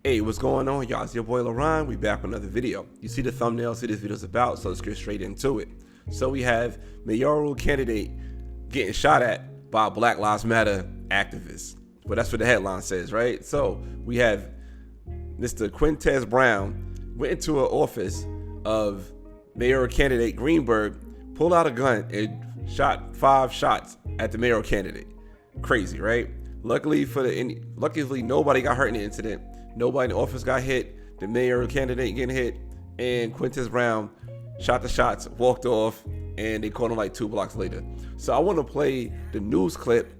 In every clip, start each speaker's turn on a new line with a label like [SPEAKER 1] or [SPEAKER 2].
[SPEAKER 1] Hey, what's going on, y'all? It's your boy LaRon. We back with another video. You see the thumbnail, see this video's about, so let's get straight into it. So we have Mayoral Candidate getting shot at by Black Lives Matter activists. Well, that's what the headline says, right? So we have Mr. Quintez Brown went into an office of Mayoral Candidate Greenberg, pulled out a gun and shot 5 shots at the mayoral candidate. Crazy, right? Luckily nobody got hurt in the incident. Nobody in the office got hit. The mayoral candidate getting hit, and Quintez Brown shot the shots, walked off, and they caught him like 2 blocks later. So I want to play the news clip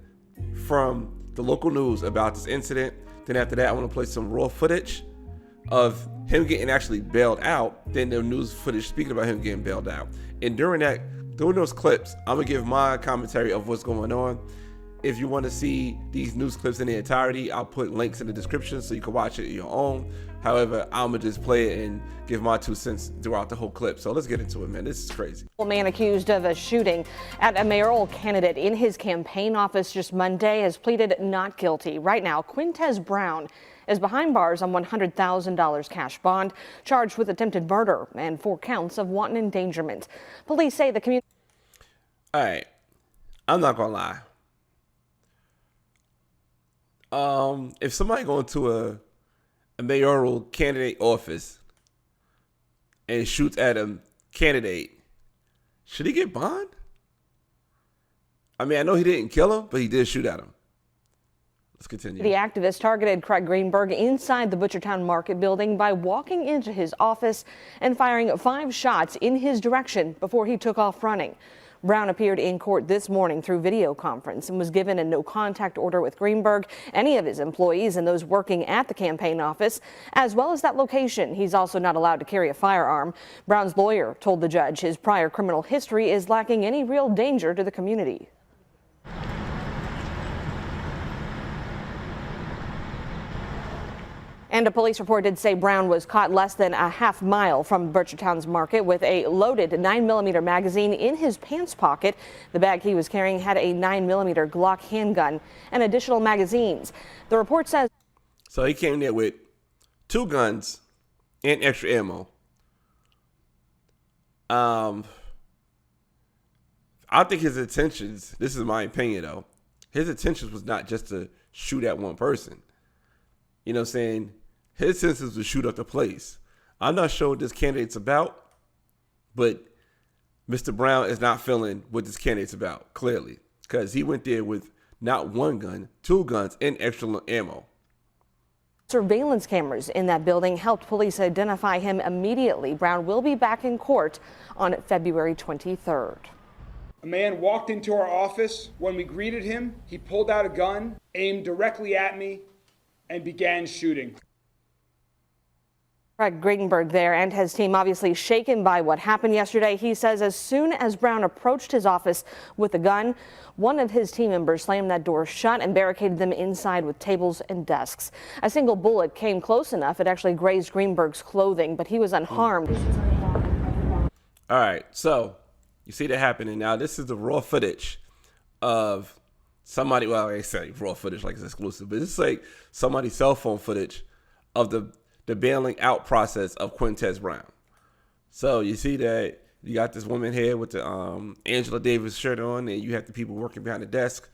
[SPEAKER 1] from the local news about this incident. Then after that, I want to play some raw footage of him getting actually bailed out. Then the news footage speaking about him getting bailed out. And during those clips, I'm gonna give my commentary of what's going on. If you want to see these news clips in the entirety, I'll put links in the description so you can watch it on your own. However, I'm gonna just play it and give my 2 cents throughout the whole clip. So let's get into it, man. This is crazy.
[SPEAKER 2] A man accused of a shooting at a mayoral candidate in his campaign office just Monday has pleaded not guilty. Right now, Quintez Brown is behind bars on $100,000 cash bond, charged with attempted murder and 4 counts of wanton endangerment. Police say the community.
[SPEAKER 1] All right, I'm not gonna lie. If somebody going to a mayoral candidate office and shoots at a candidate, should he get bond? I mean, I know he didn't kill him, but he did shoot at him. Let's continue.
[SPEAKER 2] The activist targeted Craig Greenberg inside the Butchertown Market building by walking into his office and firing 5 shots in his direction before he took off running. Brown appeared in court this morning through video conference and was given a no-contact order with Greenberg, any of his employees, and those working at the campaign office, as well as that location. He's also not allowed to carry a firearm. Brown's lawyer told the judge his prior criminal history is lacking any real danger to the community. And a police report did say Brown was caught less than a half mile from Butchertown's Market with a loaded 9mm magazine in his pants pocket. The bag he was carrying had a 9mm Glock handgun and additional magazines. The report says.
[SPEAKER 1] So he came there with 2 guns and extra ammo. I think his intentions, this is my opinion though, his intentions was not just to shoot at one person. You know what I'm saying? His intentions was to shoot up the place. I'm not sure what this candidate's about, but Mr. Brown is not feeling what this candidate's about, clearly, because he went there with not 1 gun, 2 guns, and extra ammo.
[SPEAKER 2] Surveillance cameras in that building helped police identify him immediately. Brown will be back in court on February 23rd.
[SPEAKER 3] A man walked into our office. When we greeted him, he pulled out a gun, aimed directly at me, and began shooting.
[SPEAKER 2] Craig Greenberg there and his team obviously shaken by what happened yesterday. He says as soon as Brown approached his office with a gun, one of his team members slammed that door shut and barricaded them inside with tables and desks. A single bullet came close enough. It actually grazed Greenberg's clothing, but he was unharmed.
[SPEAKER 1] All right, so you see that happening. Now, this is the raw footage of somebody, well, I say raw footage like it's exclusive, but it's like somebody's cell phone footage of the bailing out process of Quintez Brown. So you see that you got this woman here with the Angela Davis shirt on, and you have the people working behind the desk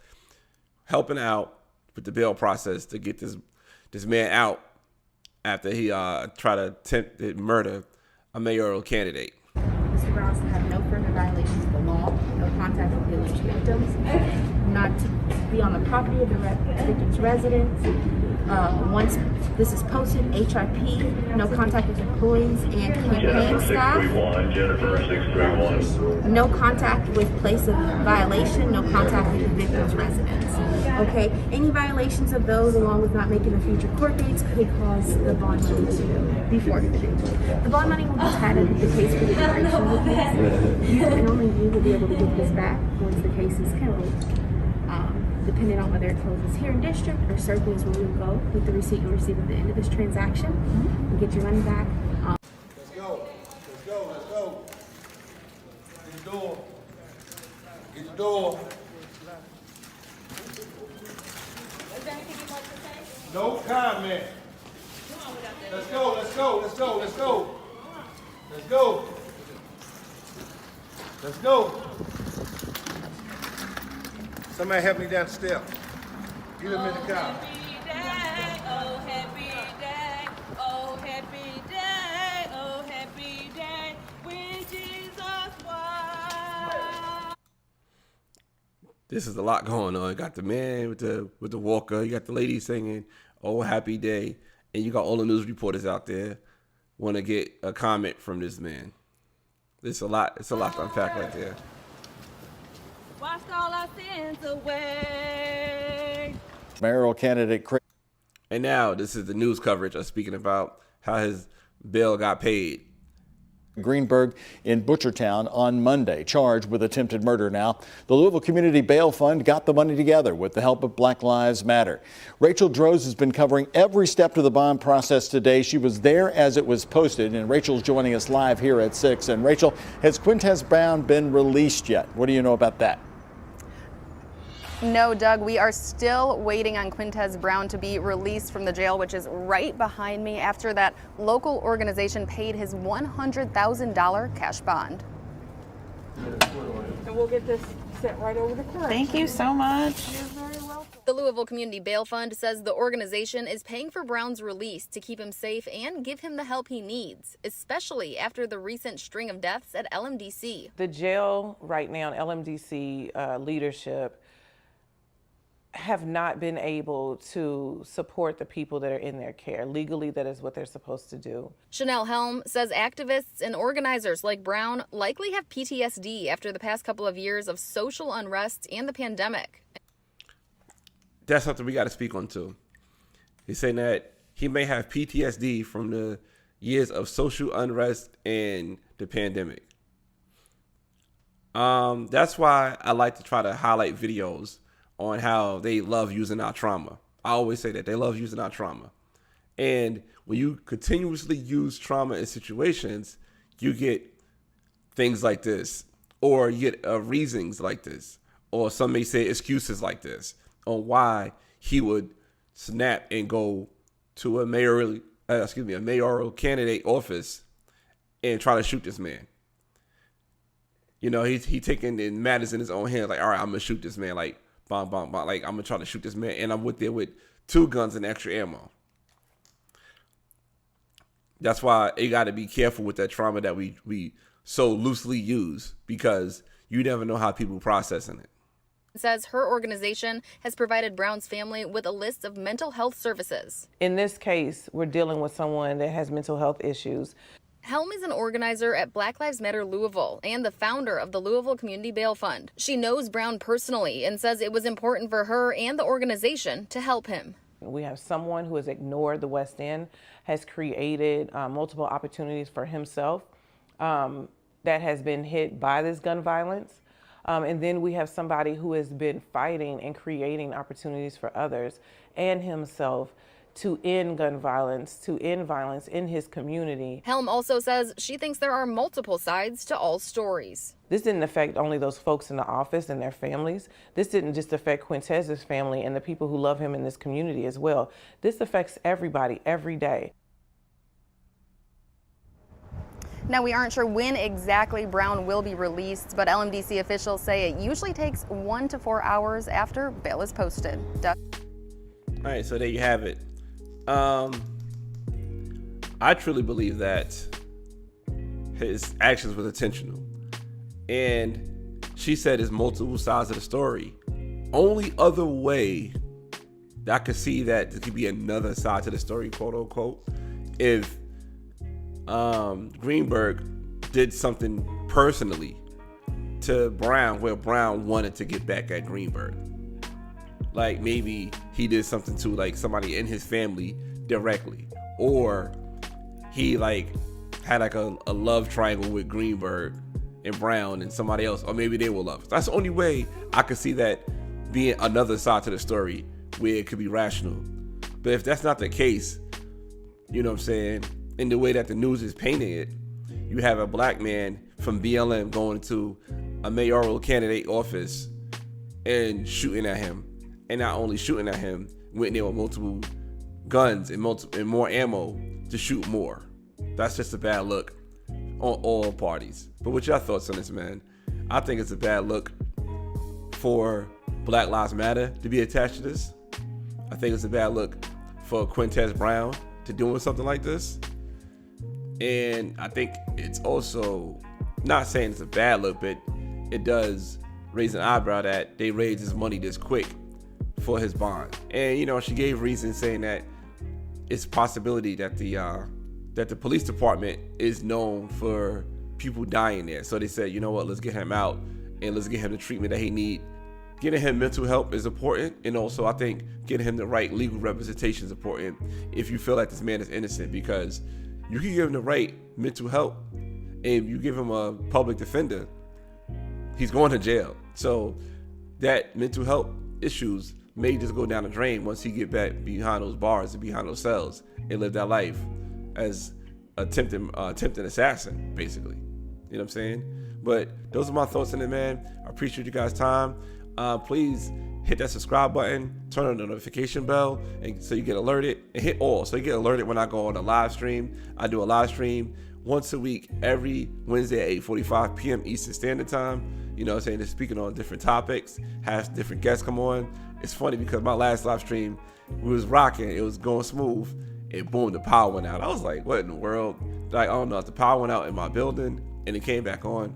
[SPEAKER 1] helping out with the bail process to get this man out after he tried to attempt to murder a mayoral candidate.
[SPEAKER 4] Mr. Brown had no further violations of the law, no contact with the alleged victims, not to be on the property of the victim's residence. Once this is posted, HIP, no contact with employees and campaign staff.
[SPEAKER 5] Jennifer 631.
[SPEAKER 4] No contact with place of violation, no contact with the victim's residence. Okay, any violations of those, along with not making the future court dates, could cause the bond money to be forfeited. The bond money will be tied up with the case for the duration of the case. You and only you will be able to get this back once the case is killed. Depending on whether it closes here in district or circle is where you'll go with the receipt you'll receive at the end of this transaction and get your money back.
[SPEAKER 5] Let's go. Get the door. Get the door. Is there anything you'd like to say? No comment. Let's go, let's go, let's go, let's go. Let's go. Let's go. Somebody help me down the steps. Get him in the car.
[SPEAKER 6] Happy day, oh happy day, oh happy day, oh happy day, when Jesus was.
[SPEAKER 1] This is a lot going on. You got the man with the walker. You got the lady singing "Oh Happy Day," and you got all the news reporters out there want to get a comment from this man. It's a lot. It's a lot to unpack right there.
[SPEAKER 6] Washed all our sins away.
[SPEAKER 7] Mayoral Candidate Craig.
[SPEAKER 1] And now this is the news coverage of speaking about how his bill got paid.
[SPEAKER 7] Greenberg in Butchertown on Monday, charged with attempted murder. Now, the Louisville Community Bail Fund got the money together with the help of Black Lives Matter. Rachel Droz has been covering every step to the bond process today. She was there as it was posted, and Rachel's joining us live here at 6. And Rachel, has Quintez Brown been released yet? What do you know about that?
[SPEAKER 8] No, Doug, we are still waiting on Quintez Brown to be released from the jail, which is right behind me, after that local organization paid his $100,000 cash bond.
[SPEAKER 9] And we'll get this sent right over the court.
[SPEAKER 10] Thank you so much.
[SPEAKER 9] You're very welcome.
[SPEAKER 8] The Louisville Community Bail Fund says the organization is paying for Brown's release to keep him safe and give him the help he needs, especially after the recent string of deaths at LMDC.
[SPEAKER 10] The jail right now, LMDC leadership, have not been able to support the people that are in their care. Legally, that is what they're supposed to do.
[SPEAKER 8] Chanel Helm says activists and organizers like Brown likely have PTSD after the past couple of years of social unrest and the pandemic.
[SPEAKER 1] That's something we got to speak on too. He's saying that he may have PTSD from the years of social unrest and the pandemic. That's why I like to try to highlight videos on how they love using our trauma. I always say that they love using our trauma. And when you continuously use trauma in situations, you get things like this, or you get reasons like this, or some may say excuses like this on why he would snap and go to a mayoral candidate office and try to shoot this man. You know, he taking matters in his own hands. Like, all right, I'm gonna shoot this man. Like, bang, bang, bang. Like, I'm gonna try to shoot this man, and I'm with there with 2 guns and extra ammo. That's why you got to be careful with that trauma that we so loosely use, because you never know how people processing it.
[SPEAKER 8] Says her organization has provided Brown's family with a list of mental health services.
[SPEAKER 10] In this case, we're dealing with someone that has mental health issues.
[SPEAKER 8] Helm is an organizer at Black Lives Matter Louisville and the founder of the Louisville Community Bail Fund. She knows Brown personally and says it was important for her and the organization to help him.
[SPEAKER 10] We have someone who has ignored the West End, has created multiple opportunities for himself that has been hit by this gun violence. And then we have somebody who has been fighting and creating opportunities for others and himself to end gun violence, to end violence in his community.
[SPEAKER 8] Helm also says she thinks there are multiple sides to all stories.
[SPEAKER 10] This didn't affect only those folks in the office and their families. This didn't just affect Quintez's family and the people who love him in this community as well. This affects everybody every day.
[SPEAKER 8] Now, we aren't sure when exactly Brown will be released, but LMDC officials say it usually takes 1 to 4 hours after bail is posted. Doug?
[SPEAKER 1] All right, so there you have it. I truly believe that his actions were intentional. And she said there's multiple sides of the story. Only other way that I could see that there could be another side to the story, quote unquote, if Greenberg did something personally to Brown where Brown wanted to get back at Greenberg. Like maybe he did something to like somebody in his family directly, or he like had like a love triangle with Greenberg and Brown and somebody else, or maybe they were lovers. That's the only way I could see that being another side to the story where it could be rational. But if that's not the case, you know what I'm saying, in the way that the news is painting it, you have a black man from BLM going to a mayoral candidate office and shooting at him. And not only shooting at him, went there with multiple guns and more ammo to shoot more. That's just a bad look on all parties. But what's your thoughts on this, man? I think it's a bad look for Black Lives Matter to be attached to this. I think it's a bad look for Quintez Brown to doing something like this. And I think it's also, not saying it's a bad look, but it does raise an eyebrow that they raised his money this quick for his bond. And, you know, she gave reasons saying that it's a possibility that the police department is known for people dying there. So they said, you know what, let's get him out and let's get him the treatment that he need. Getting him mental help is important, and also I think getting him the right legal representation is important if you feel like this man is innocent, because you can give him the right mental help and you give him a public defender, he's going to jail. So that mental health issues may just go down the drain once he get back behind those bars and behind those cells and live that life as attempted assassin, basically. You know what I'm saying? But those are my thoughts on it, man. I appreciate you guys' time. Please hit that subscribe button, turn on the notification bell, and so you get alerted, and hit all so you get alerted when I go on a live stream. I do a live stream once a week, every Wednesday at 8:45 p.m. Eastern Standard Time. You know what I'm saying? Just speaking on different topics, have different guests come on. It's funny because my last live stream, we was rocking, it was going smooth, and boom, the power went out. I was like, what in the world? Like, I don't know if the power went out in my building and it came back on.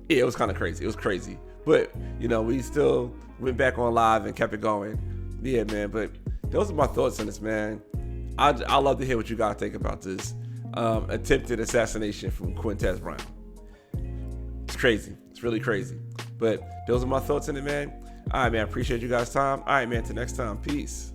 [SPEAKER 1] Yeah, it was kind of crazy. It was crazy. But, you know, we still went back on live and kept it going. Yeah, man. But those are my thoughts on this, man. I love to hear what you guys think about this attempted assassination from Quintez Brown. It's crazy. It's really crazy. But those are my thoughts on it, man. All right, man. I appreciate you guys' time. All right, man. Till next time. Peace.